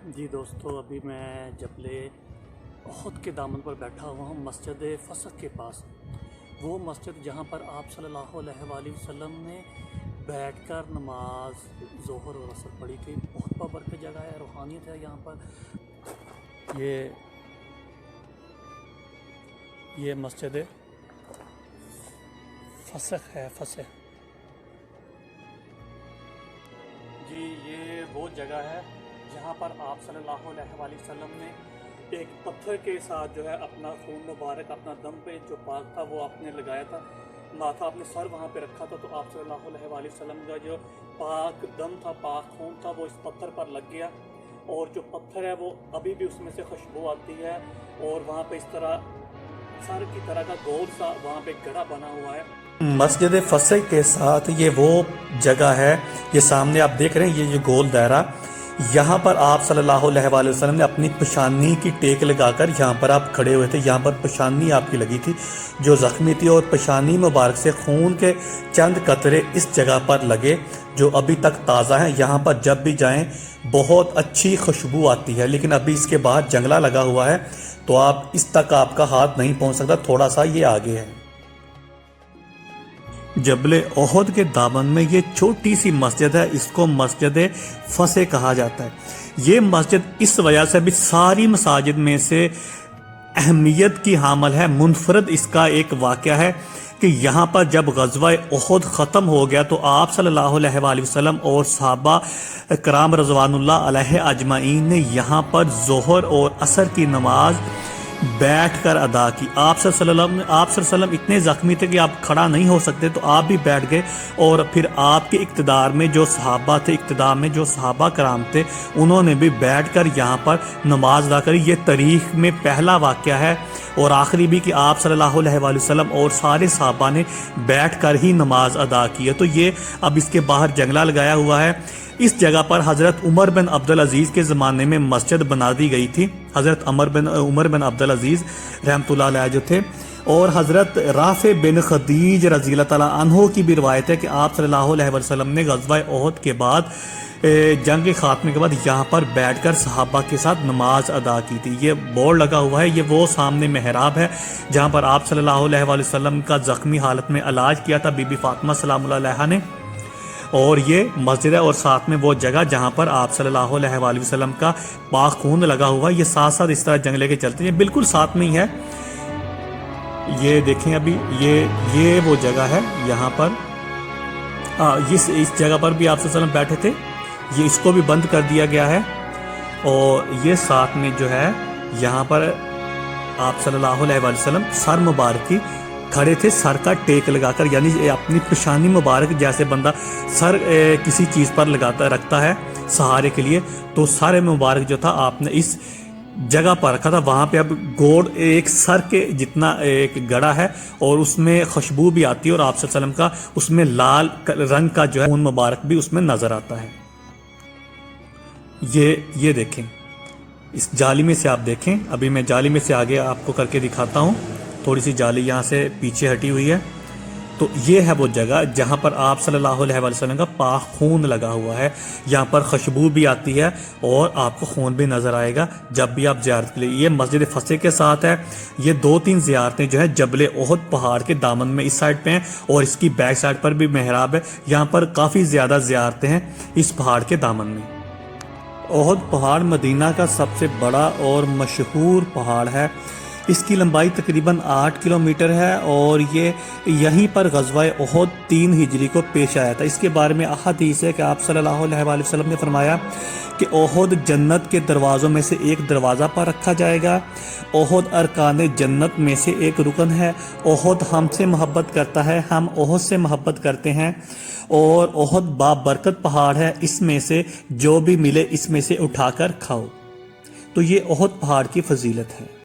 جی دوستو، ابھی میں جبل احد کے دامن پر بیٹھا ہوا ہوں، مسجد فسق کے پاس۔ وہ مسجد جہاں پر آپ صلی اللہ علیہ وآلہ وسلم نے بیٹھ کر نماز ظہر اور عصر پڑھی تھی۔ بہت بابرکت جگہ ہے، روحانیت ہے یہاں پر۔ یہ مسجد فسق ہے، فسق جی، یہ وہ جگہ ہے جہاں پر آپ صلی اللہ علیہ وآلہ وسلم نے ایک پتھر کے ساتھ جو ہے اپنا خون مبارک، اپنا دم پہ جو پاک تھا وہ آپ نے لگایا تھا، ماتھا اپنے سر وہاں پہ رکھا تھا، تو آپ صلی اللہ علیہ وآلہ وسلم کا جو پاک دم تھا، پاک خون تھا، وہ اس پتھر پر لگ گیا، اور جو پتھر ہے وہ ابھی بھی اس میں سے خوشبو آتی ہے، اور وہاں پہ اس طرح سر کی طرح کا گول سا وہاں پہ گڑھا بنا ہوا ہے۔ مسجد فسق کے ساتھ یہ وہ جگہ ہے، یہ سامنے آپ دیکھ رہے ہیں، یہ جو گول دائرہ، یہاں پر آپ صلی اللہ علیہ وآلہ وسلم نے اپنی پیشانی کی ٹیک لگا کر یہاں پر آپ کھڑے ہوئے تھے۔ یہاں پر پیشانی آپ کی لگی تھی جو زخمی تھی، اور پیشانی مبارک سے خون کے چند قطرے اس جگہ پر لگے جو ابھی تک تازہ ہیں۔ یہاں پر جب بھی جائیں بہت اچھی خوشبو آتی ہے، لیکن ابھی اس کے بعد جنگلہ لگا ہوا ہے تو آپ اس تک آپ کا ہاتھ نہیں پہنچ سکتا، تھوڑا سا یہ آگے ہے۔ جبل احد کے دامن میں یہ چھوٹی سی مسجد ہے، اس کو مسجد فسق کہا جاتا ہے۔ یہ مسجد اس وجہ سے بھی ساری مساجد میں سے اہمیت کی حامل ہے۔ منفرد اس کا ایک واقعہ ہے کہ یہاں پر جب غزوہ احد ختم ہو گیا تو آپ صلی اللہ علیہ وآلہ وسلم اور صحابہ کرام رضوان اللہ علیہ اجمعین نے یہاں پر ظہر اور عصر کی نماز بیٹھ کر ادا کی۔ آپ صلی اللہ علیہ وسلم اتنے زخمی تھے کہ آپ کھڑا نہیں ہو سکتے، تو آپ بھی بیٹھ گئے، اور پھر آپ کے اقتدار میں جو صحابہ تھے، اقتدار میں جو صحابہ کرام تھے، انہوں نے بھی بیٹھ کر یہاں پر نماز ادا کری۔ یہ تاریخ میں پہلا واقعہ ہے اور آخری بھی کہ آپ صلی اللہ علیہ وآلہ وسلم اور سارے صحابہ نے بیٹھ کر ہی نماز ادا کی ہے۔ تو یہ اب اس کے باہر جنگلہ لگایا ہوا ہے۔ اس جگہ پر حضرت عمر بن عبدالعزیز کے زمانے میں مسجد بنا دی گئی تھی۔ حضرت عمر بن عبدالعزیز رحمۃ اللہ علیہ جو تھے، اور حضرت رافع بن خدیج رضی اللہ تعالیٰ عنہ کی بھی روایت ہے کہ آپ صلی اللہ علیہ وسلم نے غزوہ احد کے بعد جنگ کے خاتمے کے بعد یہاں پر بیٹھ کر صحابہ کے ساتھ نماز ادا کی تھی۔ یہ بورڈ لگا ہوا ہے، یہ وہ سامنے محراب ہے جہاں پر آپ صلی اللہ علیہ وآلہ وسلم کا زخمی حالت میں علاج کیا تھا بی بی فاطمہ سلام اللہ علیہا نے، اور یہ مسجد ہے، اور ساتھ میں وہ جگہ جہاں پر آپ صلی اللہ علیہ وآلہ وسلم کا پاک خون لگا ہوا ہے۔ یہ ساتھ ساتھ اس طرح جنگلے کے چلتے ہیں، بالکل ساتھ میں ہی ہے۔ یہ دیکھیں ابھی یہ وہ جگہ ہے، یہاں پر اس جگہ پر بھی آپ صلی اللہ علیہ وسلم بیٹھے تھے۔ یہ اس کو بھی بند کر دیا گیا ہے، اور یہ ساتھ میں جو ہے یہاں پر آپ صلی اللہ علیہ وآلہ وسلم سر مبارک کی کھڑے تھے، سر کا ٹیک لگا کر، یعنی اپنی پیشانی مبارک جیسے بندہ سر کسی چیز پر رکھتا ہے سہارے کے لیے، تو سر مبارک جو تھا آپ نے اس جگہ پر رکھا تھا۔ وہاں پہ اب گوڑ ایک سر کے جتنا ایک گڑھا ہے، اور اس میں خوشبو بھی آتی ہے، اور آپ صلی اللہ علیہ وسلم کا اس میں لال رنگ کا جو ہے خون مبارک بھی اس میں نظر آتا ہے۔ یہ دیکھیں، اس جالی میں سے آپ دیکھیں، ابھی میں جالی میں سے آگے آپ کو کر کے دکھاتا ہوں، تھوڑی سی جالی یہاں سے پیچھے ہٹی ہوئی ہے، تو یہ ہے وہ جگہ جہاں پر آپ صلی اللہ علیہ وآلہ وسلم کا پاک خون لگا ہوا ہے۔ یہاں پر خوشبو بھی آتی ہے، اور آپ کو خون بھی نظر آئے گا جب بھی آپ زیارت کے لیے۔ یہ مسجد فسق کے ساتھ ہے۔ یہ 2-3 زیارتیں جو ہے جبل احد پہاڑ کے دامن میں اس سائڈ پہ ہیں، اور اس کی بیک سائڈ پر بھی محراب ہے۔ یہاں پر کافی زیادہ زیارتیں ہیں اس پہاڑ کے دامن میں۔ احد پہاڑ مدینہ کا سب سے بڑا اور مشہور پہاڑ ہے۔ اس کی لمبائی تقریباً 8 کلومیٹر ہے، اور یہ یہیں پر غزوہ احد 3 ہجری کو پیش آیا تھا۔ اس کے بارے میں احادیث ہے کہ آپ صلی اللہ علیہ وآلہ وسلم نے فرمایا کہ احد جنت کے دروازوں میں سے ایک دروازہ پر رکھا جائے گا، احد ارکان جنت میں سے ایک رکن ہے، احد ہم سے محبت کرتا ہے، ہم احد سے محبت کرتے ہیں، اور احد بابرکت پہاڑ ہے، اس میں سے جو بھی ملے اس میں سے اٹھا کر کھاؤ۔ تو یہ احد پہاڑ کی فضیلت ہے۔